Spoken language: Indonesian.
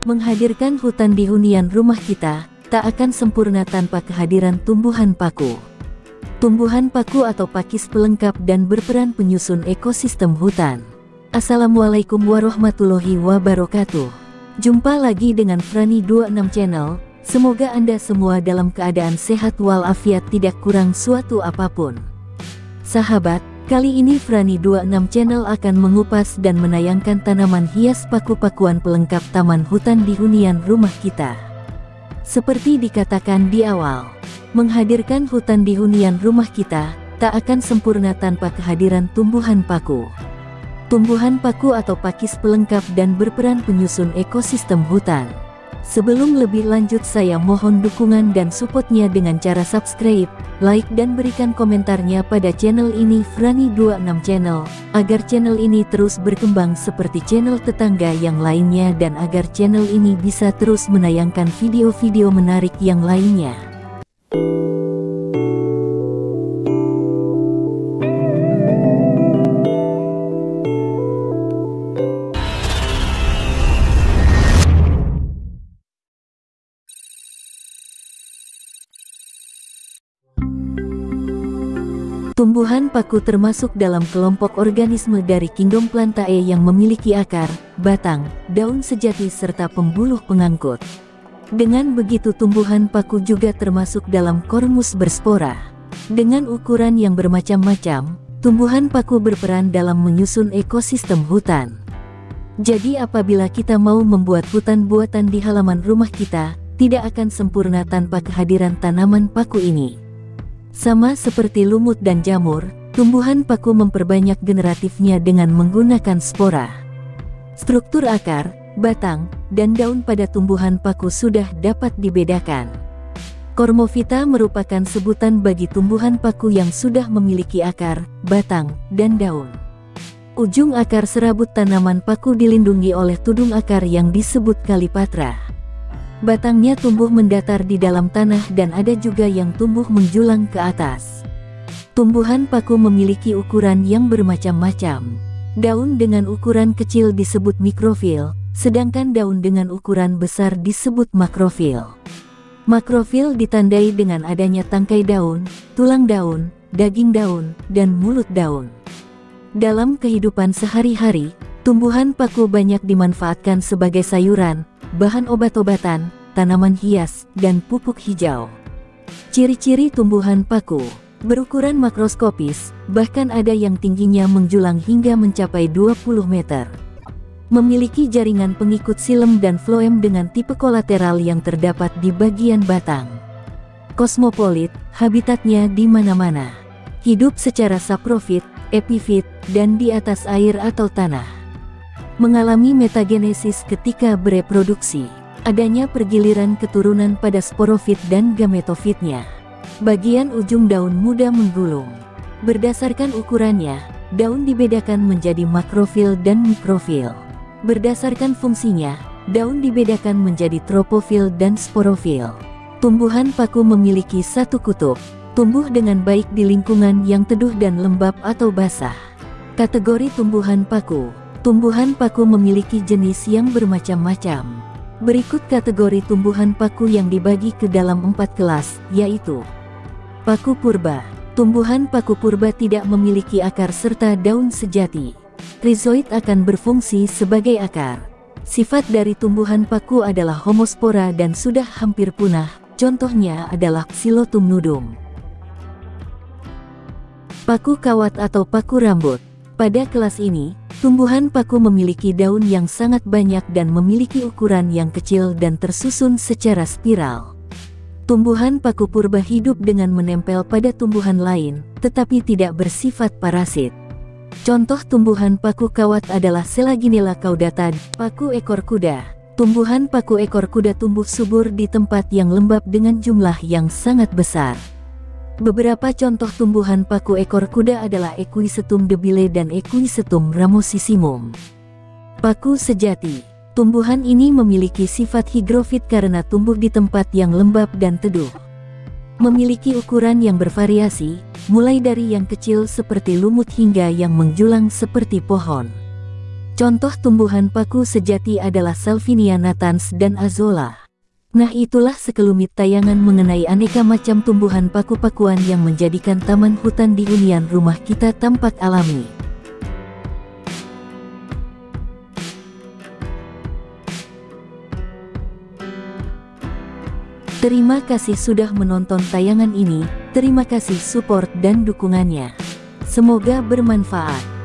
Menghadirkan hutan di hunian rumah kita, tak akan sempurna tanpa kehadiran tumbuhan paku. Tumbuhan paku atau pakis pelengkap dan berperan penyusun ekosistem hutan. Assalamualaikum warahmatullahi wabarakatuh. Jumpa lagi dengan Frani26 Channel. Semoga Anda semua dalam keadaan sehat walafiat, tidak kurang suatu apapun. Sahabat, kali ini Frani26 Channel akan mengupas dan menayangkan tanaman hias paku-pakuan pelengkap taman hutan di hunian rumah kita. Seperti dikatakan di awal, menghadirkan hutan di hunian rumah kita tak akan sempurna tanpa kehadiran tumbuhan paku. Tumbuhan paku atau pakis pelengkap dan berperan penyusun ekosistem hutan. Sebelum lebih lanjut, saya mohon dukungan dan supportnya dengan cara subscribe, like dan berikan komentarnya pada channel ini Frani26 Channel, agar channel ini terus berkembang seperti channel tetangga yang lainnya dan agar channel ini bisa terus menayangkan video-video menarik yang lainnya. Tumbuhan paku termasuk dalam kelompok organisme dari kingdom Plantae yang memiliki akar, batang, daun sejati serta pembuluh pengangkut. Dengan begitu, tumbuhan paku juga termasuk dalam kormus berspora. Dengan ukuran yang bermacam-macam, tumbuhan paku berperan dalam menyusun ekosistem hutan. Jadi apabila kita mau membuat hutan buatan di halaman rumah kita, tidak akan sempurna tanpa kehadiran tanaman paku ini. Sama seperti lumut dan jamur, tumbuhan paku memperbanyak generatifnya dengan menggunakan spora. Struktur akar, batang, dan daun pada tumbuhan paku sudah dapat dibedakan. Cormophyta merupakan sebutan bagi tumbuhan paku yang sudah memiliki akar, batang, dan daun. Ujung akar serabut tanaman paku dilindungi oleh tudung akar yang disebut kalipatra. Batangnya tumbuh mendatar di dalam tanah dan ada juga yang tumbuh menjulang ke atas. Tumbuhan paku memiliki ukuran yang bermacam-macam. Daun dengan ukuran kecil disebut mikrofil, sedangkan daun dengan ukuran besar disebut makrofil. Makrofil ditandai dengan adanya tangkai daun, tulang daun, daging daun, dan mulut daun. Dalam kehidupan sehari-hari, tumbuhan paku banyak dimanfaatkan sebagai sayuran, bahan obat-obatan, tanaman hias, dan pupuk hijau. Ciri-ciri tumbuhan paku: berukuran makroskopis, bahkan ada yang tingginya menjulang hingga mencapai 20 meter. Memiliki jaringan pengikut silem dan floem dengan tipe kolateral yang terdapat di bagian batang. Kosmopolit, habitatnya di mana-mana. Hidup secara saprofit, epifit, dan di atas air atau tanah. Mengalami metagenesis ketika bereproduksi. Adanya pergiliran keturunan pada sporofit dan gametofitnya. Bagian ujung daun mudah menggulung. Berdasarkan ukurannya, daun dibedakan menjadi makrofil dan mikrofil. Berdasarkan fungsinya, daun dibedakan menjadi tropofil dan sporofil. Tumbuhan paku memiliki satu kutub, tumbuh dengan baik di lingkungan yang teduh dan lembab atau basah. Kategori tumbuhan paku. Tumbuhan paku memiliki jenis yang bermacam-macam. Berikut kategori tumbuhan paku yang dibagi ke dalam 4 kelas, yaitu paku purba. Tumbuhan paku purba tidak memiliki akar serta daun sejati. Rhizoid akan berfungsi sebagai akar. Sifat dari tumbuhan paku adalah homospora dan sudah hampir punah, contohnya adalah Xylotum nudum. Paku kawat atau paku rambut. Pada kelas ini, tumbuhan paku memiliki daun yang sangat banyak dan memiliki ukuran yang kecil dan tersusun secara spiral. Tumbuhan paku purba hidup dengan menempel pada tumbuhan lain, tetapi tidak bersifat parasit. Contoh tumbuhan paku kawat adalah Selaginella caudata, paku ekor kuda. Tumbuhan paku ekor kuda tumbuh subur di tempat yang lembab dengan jumlah yang sangat besar. Beberapa contoh tumbuhan paku ekor kuda adalah Equisetum debile dan Equisetum ramosissimum. Paku sejati. Tumbuhan ini memiliki sifat higrofit karena tumbuh di tempat yang lembab dan teduh. Memiliki ukuran yang bervariasi, mulai dari yang kecil seperti lumut hingga yang menjulang seperti pohon. Contoh tumbuhan paku sejati adalah Salvinia natans dan Azolla. Nah, itulah sekelumit tayangan mengenai aneka macam tumbuhan paku-pakuan yang menjadikan taman hutan di hunian rumah kita tampak alami. Terima kasih sudah menonton tayangan ini, terima kasih support dan dukungannya. Semoga bermanfaat.